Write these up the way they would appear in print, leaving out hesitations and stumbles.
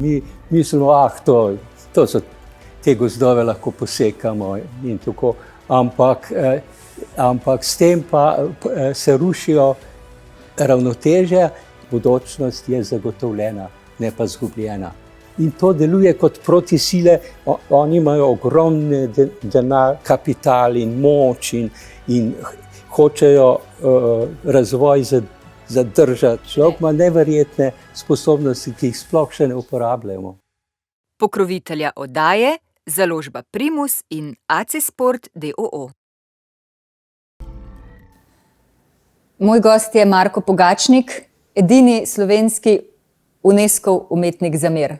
Mi mislimo, to so te gozdove lahko posekamo in tako, ampak s tem pa se rušijo ravnotežja, bodočnost je zagotovljena, ne pa izgubljena. In to deluje kot protisile, oni imajo ogromne denar, kapital in moč in hočejo razvoj zadržati. Človek ima neverjetne sposobnosti, ki jih sploh še ne uporabljamo. Pokrovitelja oddaje, založba Primus in AC Sport d.o.o. Moj gost je Marko Pogačnik, edini slovenski Unescov umetnik za mir.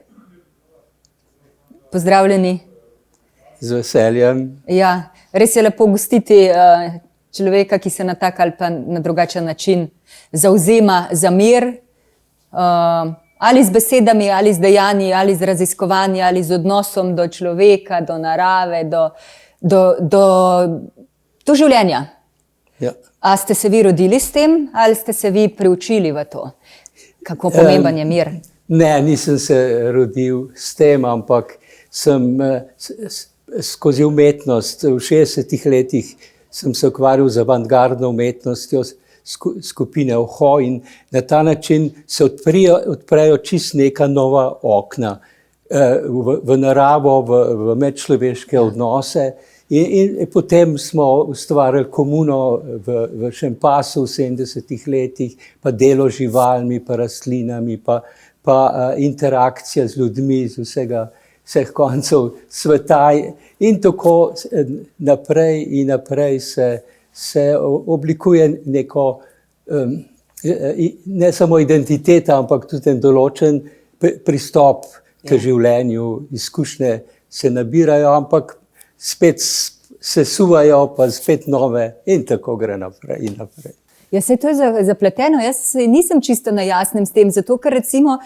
Pozdravljeni. Z veseljem. Ja, res je lepo gostiti človeka, ki se na tak ali pa na drugačen način zavzema za mir, ali z besedami, ali z dejanji, ali z raziskovanji, ali z odnosom do človeka, do narave, do življenja. Ja. A ste se vi rodili s tem, ali ste se vi priučili v to? Kako pomemben je mir? Ne, nisem se rodil s tem, ampak sem skozi umetnost v 60-ih letih sem se ukvarjal z avantgardno umetnostjo skupine Oho in na ta način se odprejo čisto neka nova okna v naravo, v medčloveške odnose. In potem smo ustvarjali komuno v Šempasu v 70-ih letih, pa delo z živalmi, pa rastlinami, pa interakcija z ljudmi z vseh koncev sveta. In tako naprej in naprej se oblikuje neko, ne samo identiteta, ampak tudi določen pristop k življenju, izkušnje se nabirajo, ampak spet se suvajo, pa spet nove in tako gre naprej in naprej. Ja, saj to je zapleteno, jaz nisem čisto na jasnem s tem, zato ker recimo,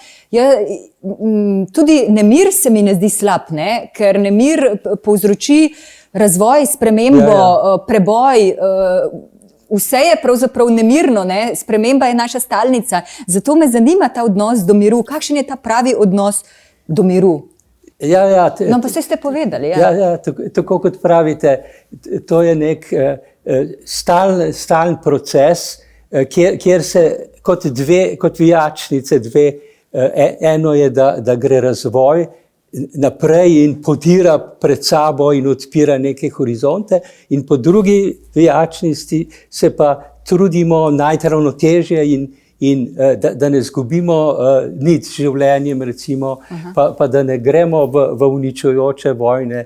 tudi nemir se mi ne zdi slab, ne? Ker nemir povzroči razvoj, spremembo, preboj, vse je pravzaprav nemirno, ne? Sprememba je naša stalnica, zato me zanima ta odnos do miru, kakšen je ta pravi odnos do miru? No, pa ste povedali. Tako kot pravite, to je nek stalen proces, kjer se kot vijačnice dve, eno je, da gre razvoj naprej in podira pred sabo in odpira neke horizonte, in po drugi vijačnici se pa trudimo najti ravnotežje in da ne zgubimo nič z življenjem, recimo, pa da ne gremo v uničujoče vojne.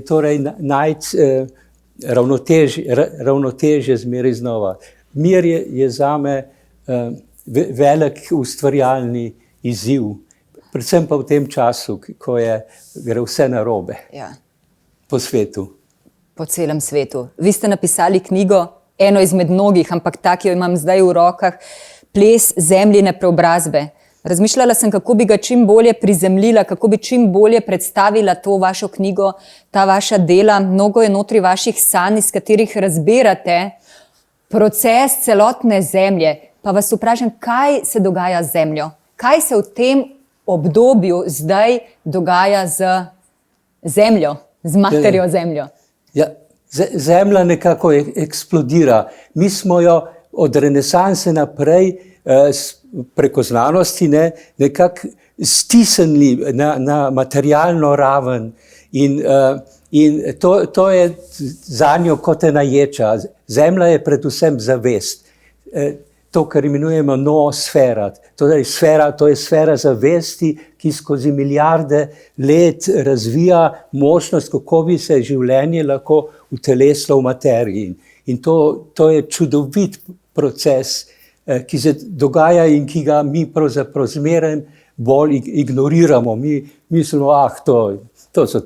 Torej, najti ravnotežje zmeraj znova. Mir je zame velik ustvarjalni izziv, predvsem pa v tem času, ko gre vse narobe po svetu. Po celem svetu. Vi ste napisali knjigo, eno izmed mnogih, ampak tak jo imam zdaj v rokah, Ples zemljine preobrazbe. Razmišljala sem, kako bi ga čim bolje prizemljila, kako bi čim bolje predstavila to vašo knjigo, ta vaša dela. Mnogo je notri vaših sanj, iz katerih razbirate proces celotne zemlje. Pa vas vprašam, kaj se dogaja z zemljo? Kaj se v tem obdobju zdaj dogaja z zemljo, z materjo zemljo? Ja. Zemlja nekako eksplodira. Mi smo jo od renesanse naprej preko znanosti nekako stisnili na materialno raven in to je zanjo kot ena ječa. Zemlja je predvsem zavest. To, kar imenujemo noosfera. To je sfera zavesti, ki skozi milijarde let razvija možnost, kako bi se življenje lahko utelesilo v materiji. In to je čudovit proces, ki se dogaja in ki ga mi pravzaprav zmeraj bolj ignoriramo. Mi mislimo, to so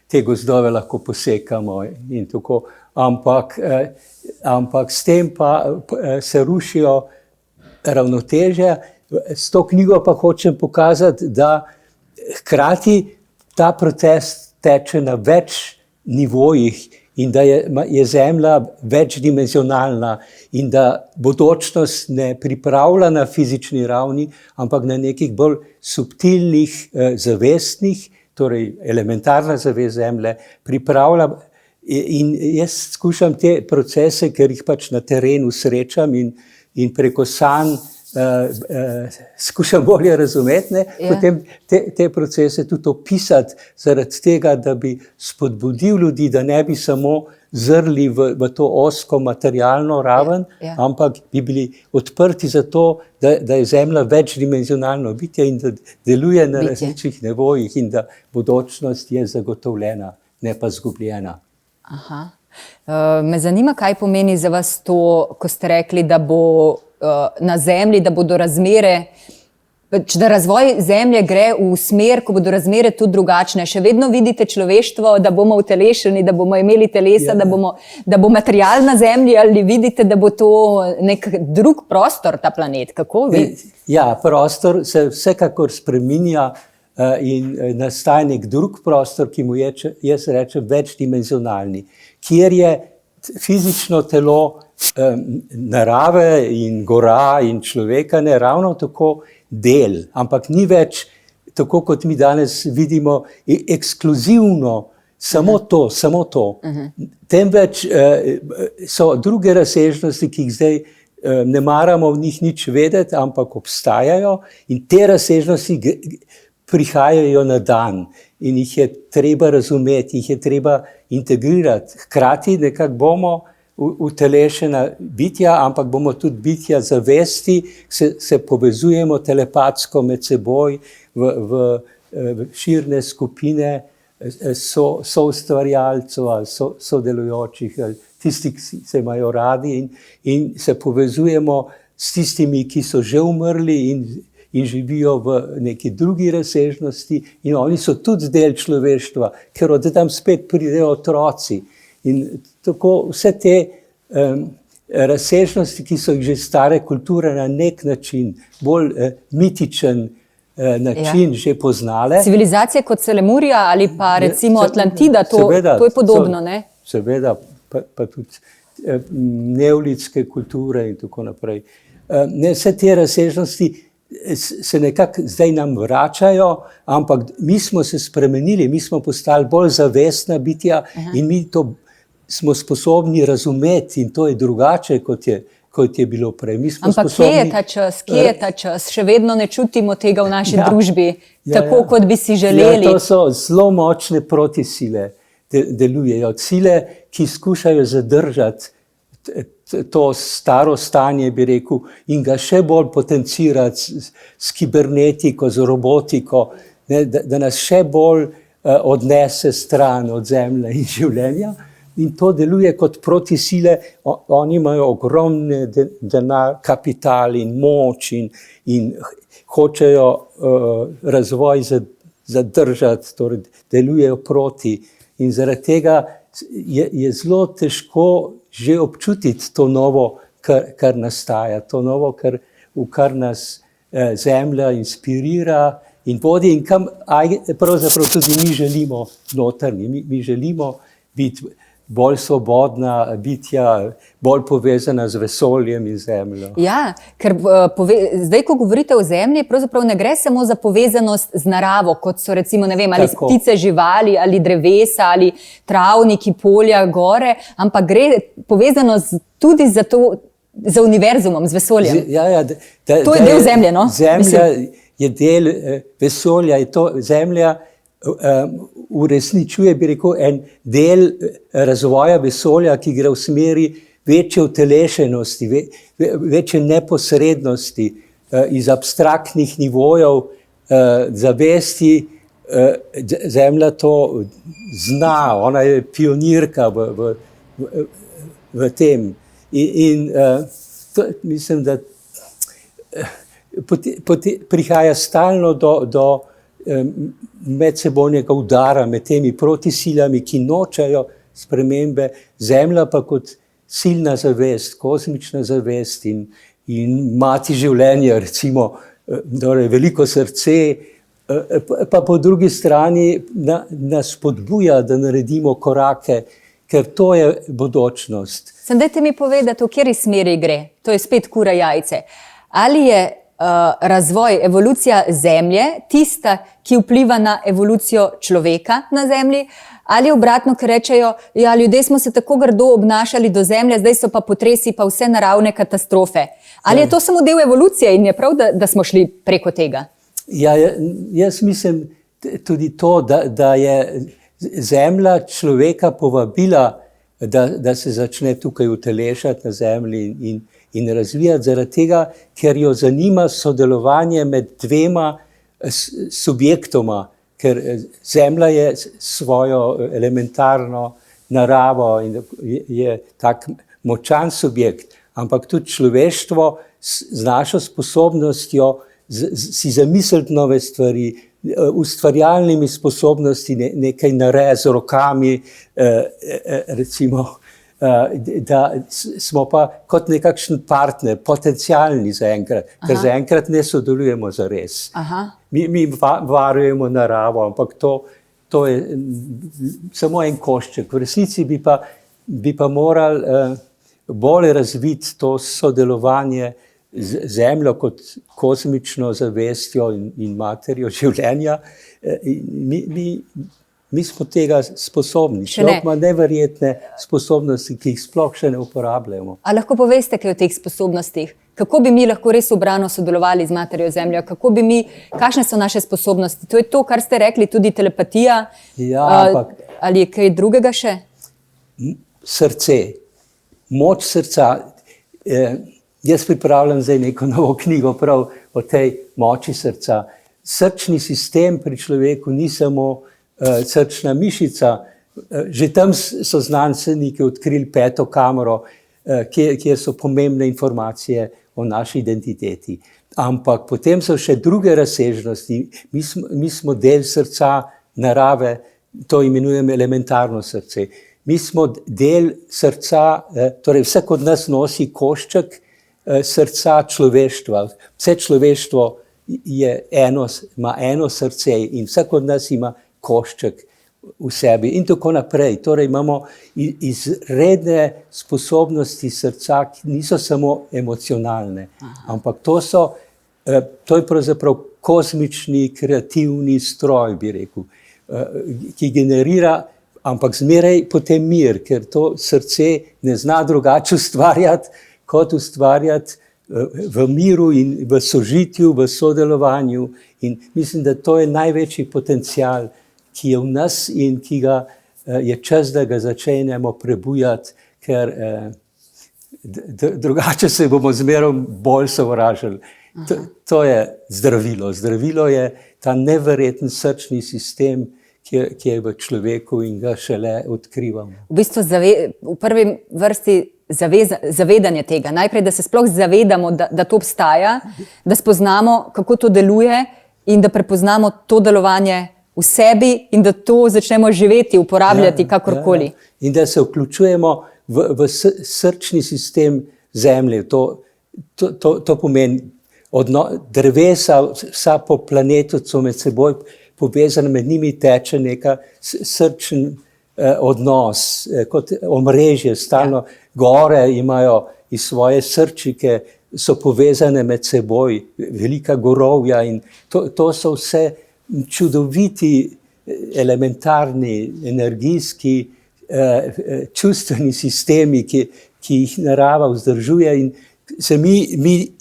te gozdove lahko posekamo in tako. Ampak s tem pa se rušijo ravnotežja. S to knjigo pa hočem pokazati, da hkrati ta proces teče na več nivojih in da je Zemlja večdimenzionalna in da bodočnost ne pripravlja na fizični ravni, ampak na nekih bolj subtilnih, zavestnih, torej elementarna zavest Zemlje, pripravlja. In jaz skušam te procese, ker jih pač na terenu srečam in preko sanj skušam bolje razumeti, potem te procese tudi opisati zaradi tega, da bi spodbudil ljudi, da ne bi samo zrli v to ozko materialno raven, ampak bi bili odprti za to, da je Zemlja večdimenzionalno bitje in da deluje na različnih nivojih in da bodočnost je zagotovljena, ne pa izgubljena. Aha. Me zanima, kaj pomeni za vas to, ko ste rekli, da bo na Zemlji, da bodo razmere, da razvoj Zemlje gre v smer, ko bodo razmere tudi drugačne. Še vedno vidite človeštvo, da bomo utelešeni, da bomo imeli telesa, da bo material na Zemlji, ali vidite, da bo to nek drug prostor, ta planet? Kako vi? Ja, prostor se vsekakor spreminja in nastaja nek drug prostor, ki mu jaz rečem večdimenzionalni, kjer je fizično telo narave in gora in človeka ne ravno tako del, ampak ni več tako, kot mi danes vidimo, ekskluzivno, samo to. Temveč so druge razsežnosti, ki jih zdaj ne maramo v njih nič vedeti, ampak obstajajo in te razsežnosti prihajajo na dan in jih je treba razumeti, jih je treba integrirati. Hkrati nekako bomo utelešena bitja, ampak bomo tudi bitja zavesti, se povezujemo telepatsko med seboj v širne skupine soustvarjalcev ali sodelujočih, tisti, ki se imajo radi in se povezujemo s tistimi, ki so že umrli in živijo v neki drugi razsežnosti in oni so tudi del človeštva, ker od tam spet pridejo otroci. In tako vse te razsežnosti, ki so jih že stare kulture na nek način, bolj mitičen način že poznale. Civilizacije kot so Lemurija ali pa recimo Atlantida, to je podobno, ne? Seveda, pa tudi neolitske kulture in tako naprej. Vse te razsežnosti se nekako zdaj nam vračajo, ampak mi smo se spremenili, mi smo postali bolj zavestna bitja in mi to smo sposobni razumeti in to je drugače, kot je bilo prej. Ampak kje je ta čas? Še vedno ne čutimo tega v naši družbi, tako kot bi si želeli. To so zelo močne protisile, delujejo. Sile, ki skušajo zadržati to staro stanje, bi rekel, in ga še bolj potencirati s kibernetiko, z robotiko, da nas še bolj odnese stran od Zemlje in življenja. In to deluje kot protisile, oni imajo ogromne denar, kapital in moč in hočejo razvoj zadržati, torej delujejo proti. In zaradi tega je zelo težko že občutiti to novo, kar nastaja, to novo, v kar nas Zemlja inspirira in vodi in kam pravzaprav tudi mi želimo notrni. Mi želimo biti bolj svobodna bitja, bolj povezana z vesoljem in Zemljo. Ja, ker zdaj, ko govorite o Zemlji, pravzaprav ne gre samo za povezanost z naravo, kot so recimo, ne vem, ali ptice, živali, ali drevesa, ali travniki, polja, gore, ampak gre povezanost tudi za univerzumom, z vesoljem. To je del Zemlje, no? Zemlja je del vesolja, je to Zemlja uresničuje, bi rekel, en del razvoja vesolja, ki gre v smeri večje utelešenosti, večje neposrednosti, iz abstraktnih nivojev zavesti. Zemlja to zna, ona je pionirka v tem. In mislim, da prihaja stalno do medsebojnega udara med temi protisilami, ki nočejo spremembe. Zemlja pa kot silna zavest, kozmična zavest in mati življenja, recimo, veliko srce, pa po drugi strani nas spodbuja, da naredimo korake, ker to je bodočnost. Sem dajte mi povedati, v kateri smeri gre. To je spet kura jajce. Ali je razvoj, evolucija Zemlje tista, ki vpliva na evolucijo človeka na Zemlji, ali obratno, ker rečejo, ja, ljudje smo se tako grdo obnašali do Zemlje, zdaj so pa potresi pa vse naravne katastrofe. Ali je to samo del evolucije in je prav, da smo šli preko tega? Ja, jaz mislim tudi to, da je Zemlja človeka povabila, da se začne tukaj utelešati na Zemlji in razvijati zaradi tega, ker jo zanima sodelovanje med dvema subjektoma, ker Zemlja je svojo elementarno naravo in je tak močan subjekt, ampak tudi človeštvo z našo sposobnostjo si zamisliti nove stvari, ustvarjalnimi sposobnosti nekaj narediti z rokami, recimo, da smo pa kot nekakšen partner, potencialni zaenkrat, ker zaenkrat ne sodelujemo zares. Mi varujemo naravo, ampak to je samo en košček. V resnici bi pa morali bolj razviti to sodelovanje z Zemljo kot kozmično zavestjo in materijo življenja. Mi smo tega sposobni. Človek ima neverjetne sposobnosti, ki jih sploh še ne uporabljamo. A lahko poveste kaj o teh sposobnostih? Kako bi mi lahko res ubrano sodelovali z materijo Zemljo? Kakšne so naše sposobnosti? To je to, kar ste rekli, tudi telepatija? Ja, ampak ali je kaj drugega še? Srce, moč srca. Jaz pripravljam zdaj neko novo knjigo prav o tej moči srca. Srčni sistem pri človeku ni samo srčna mišica. Že tam so znanstveniki odkrili 5. kamero, kjer so pomembne informacije o naši identiteti. Ampak potem so še druge razsežnosti. Mi smo del srca narave, to imenujem elementarno srce. Mi smo del srca, torej vsak od nas nosi košček srca človeštva. Vse človeštvo ima eno srce in vsak od nas ima košček v sebi in tako naprej. Torej imamo izredne sposobnosti srca, ki niso samo emocionalne, ampak to je pravzaprav kozmični, kreativni stroj, bi rekel, ki generira, ampak zmeraj potem mir, ker to srce ne zna drugače ustvarjati, kot ustvarjati v miru in v sožitju, v sodelovanju. In mislim, da to je največji potencial, ki je v nas in ki ga je čas, da ga začenjamo prebujati, ker drugače se bomo zmeraj bolj sovražili. To je zdravilo. Zdravilo je ta neverjeten srčni sistem, ki je v človeku in ga šele odkrivamo. V bistvu v prvi vrsti zavedanje tega. Najprej, da se sploh zavedamo, da to obstaja, da spoznamo, kako to deluje in da prepoznamo to delovanje v sebi in da to začnemo živeti, uporabljati kakorkoli. Ja. In da se vključujemo v srčni sistem Zemlje. To pomeni drevesa, vsa po planetu so med seboj povezane, med njimi teče neka srčen odnos, kot omrežje, stalno gore imajo iz svoje srčike, so povezane med seboj, velika gorovja in to so vse čudoviti, elementarni, energijski, čustveni sistemi, ki jih narava vzdržuje in se mi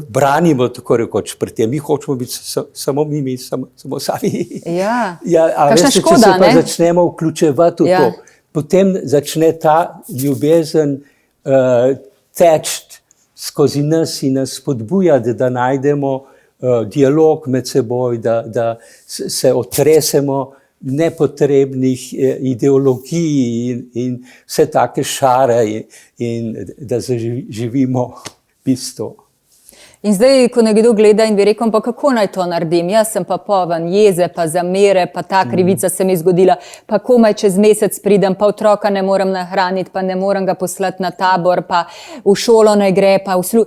branimo tako rekoč pred tem. Mi hočemo biti samo sami. Ja, kakšna škoda, če se pa začnemo vključevati v to, potem začne ta ljubezen teči skozi nas in nas spodbujati, da najdemo dialog med seboj, da se otresemo nepotrebnih ideologij in vse take šare in da zaživimo bistvo. In zdaj, ko nekdo gleda in bi rekel, pa kako naj to naredim? Jaz sem pa poln jeze, pa zamere, pa ta krivica se mi zgodila, pa komaj čez mesec pridem, pa otroka ne morem nahraniti, pa ne morem ga poslati na tabor, pa v šolo ne gre, pa v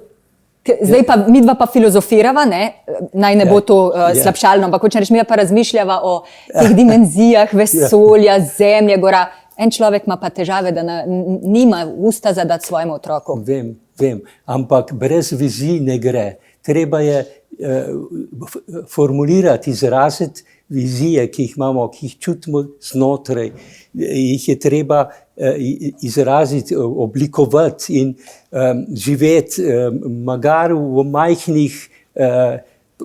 Zdaj pa midva pa filozofirava, naj ne bo to slabšalno, ampak hočem reči, mi pa razmišljava o teh dimenzijah vesolja, Zemlje, gora. En človek ima pa težave, da nima usta za dati svojemu otroku. Vem, ampak brez vizij ne gre. Treba je formulirati, izraziti vizije, ki jih imamo, ki jih čutimo znotraj. Jih je treba izraziti, oblikovati in živeti, magar v majhnih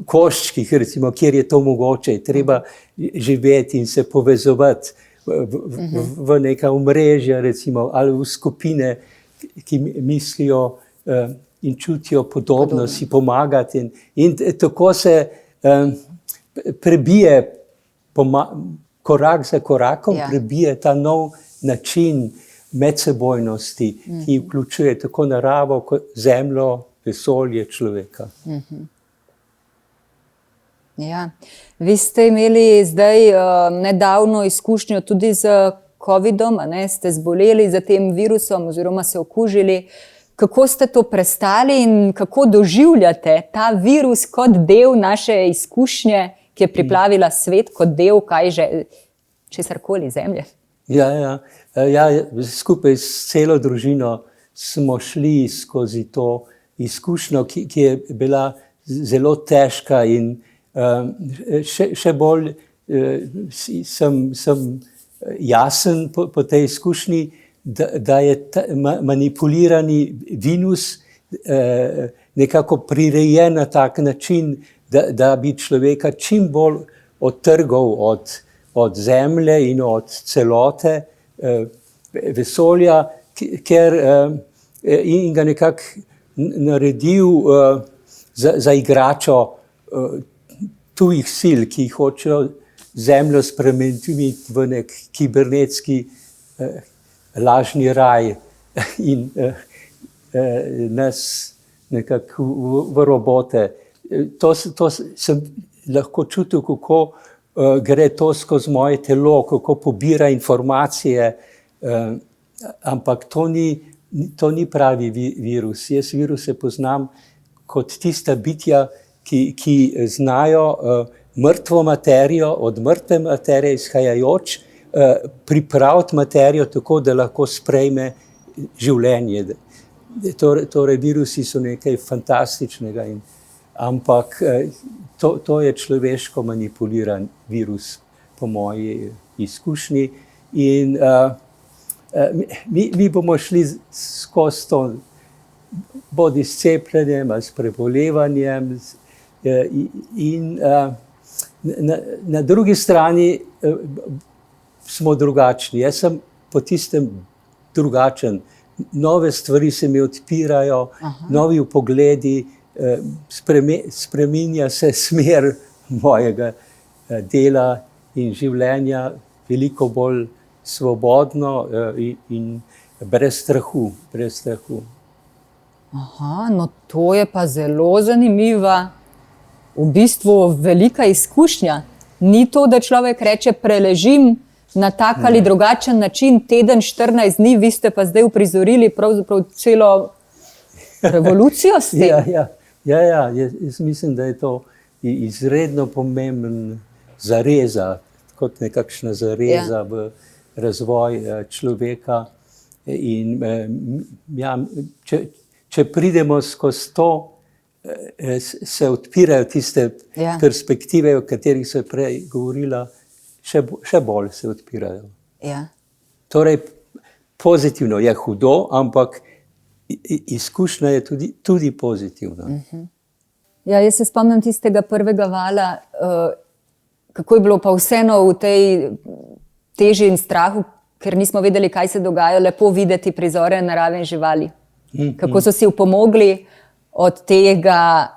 koščkih, recimo, kjer je to mogoče. Je treba živeti in se povezovati v neka omrežja, recimo, ali v skupine, ki mislijo in čutijo podobno, si pomagati. In tako se prebije korak za korakom, prebije ta nov način medsebojnosti, ki vključuje tako naravo, kot zemljo, vesolje, človeka. Ja. Vi ste imeli zdaj nedavno izkušnjo tudi z COVID-om, ste zboleli za tem virusom oziroma se okužili. Kako ste to prestali in kako doživljate ta virus kot del naše izkušnje, ki je priplavila svet, kot del česarkoli, zemlje? Ja, skupaj s celo družino smo šli skozi to izkušnjo, ki je bila zelo težka in še bolj sem jasen po tej izkušnji, da je manipulirani virus nekako prirejen na tak način, da bi človeka čim bolj odtrgal od zemlje in od celote vesolja, in ga nekako naredil za igračo tujih sil, ki hočejo zemljo spremeniti v nek kibernetski lažni raj in nas nekako v robote. To sem lahko čutil, kako gre to skozi moje telo, kako pobira informacije, ampak to ni pravi virus. Jaz viruse poznam kot tista bitja, ki znajo mrtvo materijo, od mrtve materije izhajajoč, pripraviti materijo tako, da lahko sprejme življenje. Torej, virusi so nekaj fantastičnega, ampak to je človeško manipuliran virus, po moji izkušnji. In mi bomo šli skozi to, bodi s cepljenjem, ali s prebolevanjem, in na drugi strani smo drugačni. Jaz sem po tistem drugačen. Nove stvari se mi odpirajo, novi pogledi, spreminja se smer mojega dela in življenja, veliko bolj svobodno in brez strahu. No to je pa zelo zanimiva, v bistvu velika izkušnja. Ni to, da človek reče, preležim na tak ali drugačen način teden, 14 dni, vi ste pa zdaj uprizorili pravzaprav celo revolucijo s tem. Ja, jaz mislim, da je to izredno pomemben zareza, kot nekakšna zareza v razvoj človeka. In če pridemo skozi to, se odpirajo tiste perspektive, o katerih se prej govorila, še bolj se odpirajo. Torej, pozitivno je hudo, ampak izkušnja je tudi pozitivna. Ja, jaz se spomnim tistega prvega vala, kako je bilo pa vseeno v tej teži in strahu, ker nismo vedeli, kaj se dogaja, lepo videti prizore narave in živali. Kako so si upomogli od tega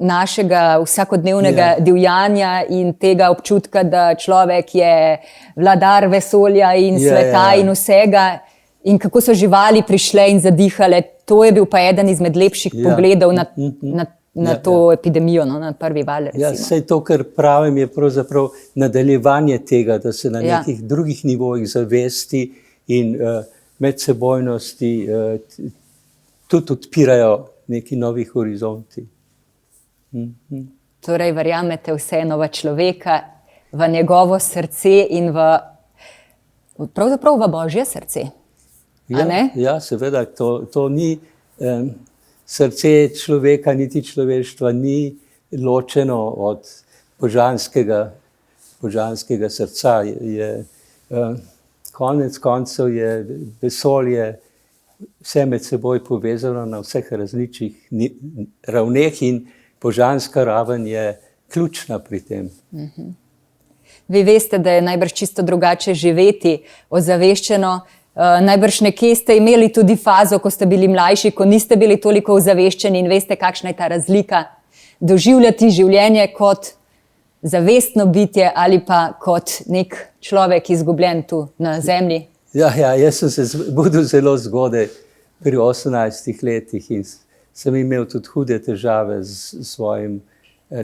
našega vsakodnevnega divjanja in tega občutka, da človek je vladar vesolja in sveta in vsega, in kako so živali prišle in zadihale. To je bil pa eden izmed lepših pogledov na to epidemijo, na prvi val. Saj to, kar pravim, je pravzaprav nadaljevanje tega, da se na nekih drugih nivojih zavesti in medsebojnosti tudi odpirajo neki novi horizonti. Torej, verjamete vseeno v človeka, v njegovo srce in v pravzaprav v Božje srce. Ja, seveda, to ni srce človeka, niti človeštva ni ločeno od božanskega srca. Konec koncev je vesolje vse med seboj povezano na vseh različnih ravneh in božanska raven je ključna pri tem. Vi veste, da je najbrž čisto drugače živeti ozaveščeno. Najbrž nekje ste imeli tudi fazo, ko ste bili mlajši, ko niste bili toliko ozaveščeni in veste, kakšna je ta razlika. Doživljati življenje kot zavestno bitje ali pa kot nek človek izgubljen tu na zemlji. Ja, jaz sem se zbudil zelo zgodaj, pri 18 letih in sem imel tudi hude težave s svojim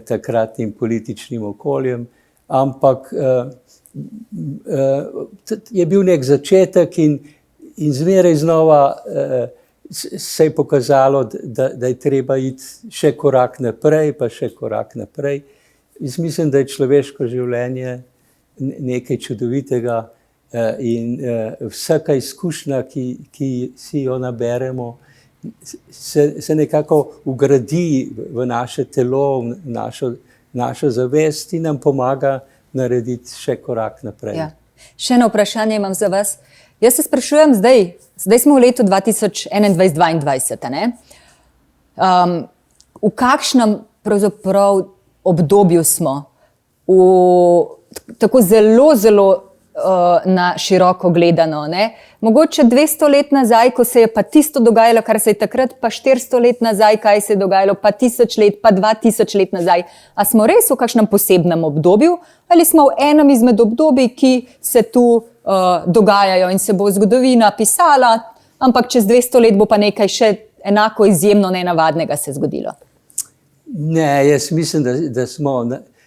takratnim političnim okoljem, ampak je bil nek začetek in zmeraj znova se je pokazalo, da je treba iti še korak naprej, pa še korak naprej. Jaz mislim, da je človeško življenje nekaj čudovitega in vsaka izkušnja, ki si jo naberemo, se nekako ugradi v naše telo, v našo zavest in nam pomaga narediti še korak naprej. Ja. Še eno vprašanje imam za vas. Jaz se sprašujem zdaj smo v letu 2021-2022, v kakšnem pravzaprav obdobju smo, tako zelo na široko gledano. Mogoče 200 let nazaj, ko se je pa tisto dogajalo, kar se je takrat, pa 400 let nazaj, kaj se je dogajalo, pa 1000 let, pa 2000 let nazaj. A smo res v kakšnem posebnem obdobju ali smo v enem izmed obdobij, ki se tu dogajajo in se bo zgodovina pisala, ampak čez 200 let bo pa nekaj še enako izjemno nenavadnega se zgodilo? Ne, jaz mislim, da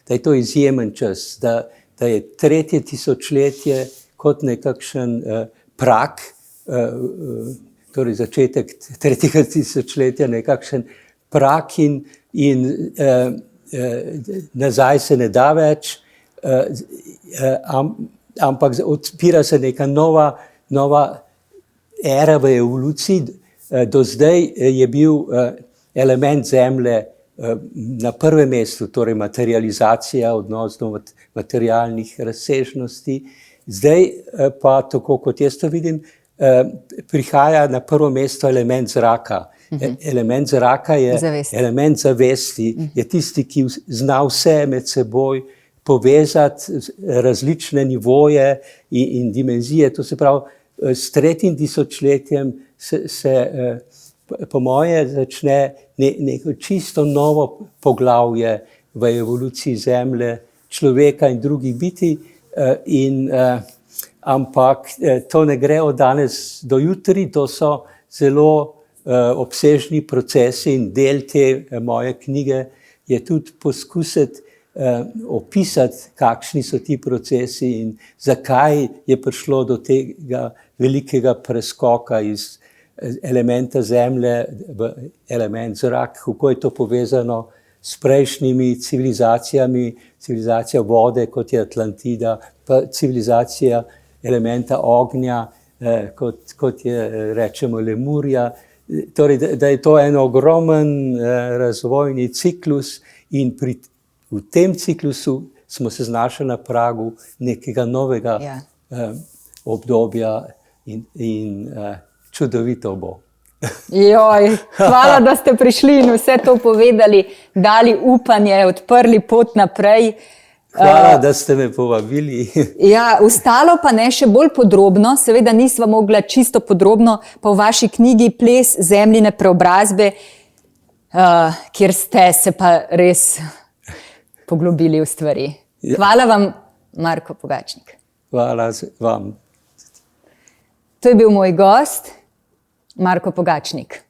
je to izjemen čas, da je tretje tisočletje kot nekakšen prak, torej začetek tretjega tisočletja, nekakšen prak in nazaj se ne da več, ampak odpira se neka nova era v evoluciji. Do zdaj je bil element Zemlje na prvem mestu, torej materializacija, odnos do materialnih razsežnosti. Zdaj pa, tako kot jaz to vidim, prihaja na prvo mesto element zraka. Element zraka je element zavesti, je tisti, ki zna vse med seboj povezati različne nivoje in dimenzije. To se pravi, s tretjim tisočletjem se po moje začne neko čisto novo poglavje v evoluciji Zemlje, človeka in drugih bitij, ampak to ne gre od danes do jutri, to so zelo obsežni procesi in del te moje knjige je tudi poskusiti opisati, kakšni so ti procesi in zakaj je prišlo do tega velikega preskoka iz elementa Zemlje v element zrak, kako je to povezano s prejšnjimi civilizacijami, civilizacija vode, kot je Atlantida, pa civilizacija elementa ognja, kot je, rečemo, Lemurja. Torej, da je to en ogromen razvojni ciklus in v tem ciklusu smo se znašli na pragu nekega novega obdobja in čudovito bo. Hvala, da ste prišli in vse to povedali, dali upanje, odprli pot naprej. Hvala, da ste me povabili. Ostalo pa ne še bolj podrobno, seveda nisva mogla čisto podrobno, pa v vaši knjigi Ples zemljine preobrazbe, kjer ste se pa res poglobili v stvari. Hvala vam, Marko Pogačnik. Hvala vam. To je bil moj gost, Marko Pogačnik.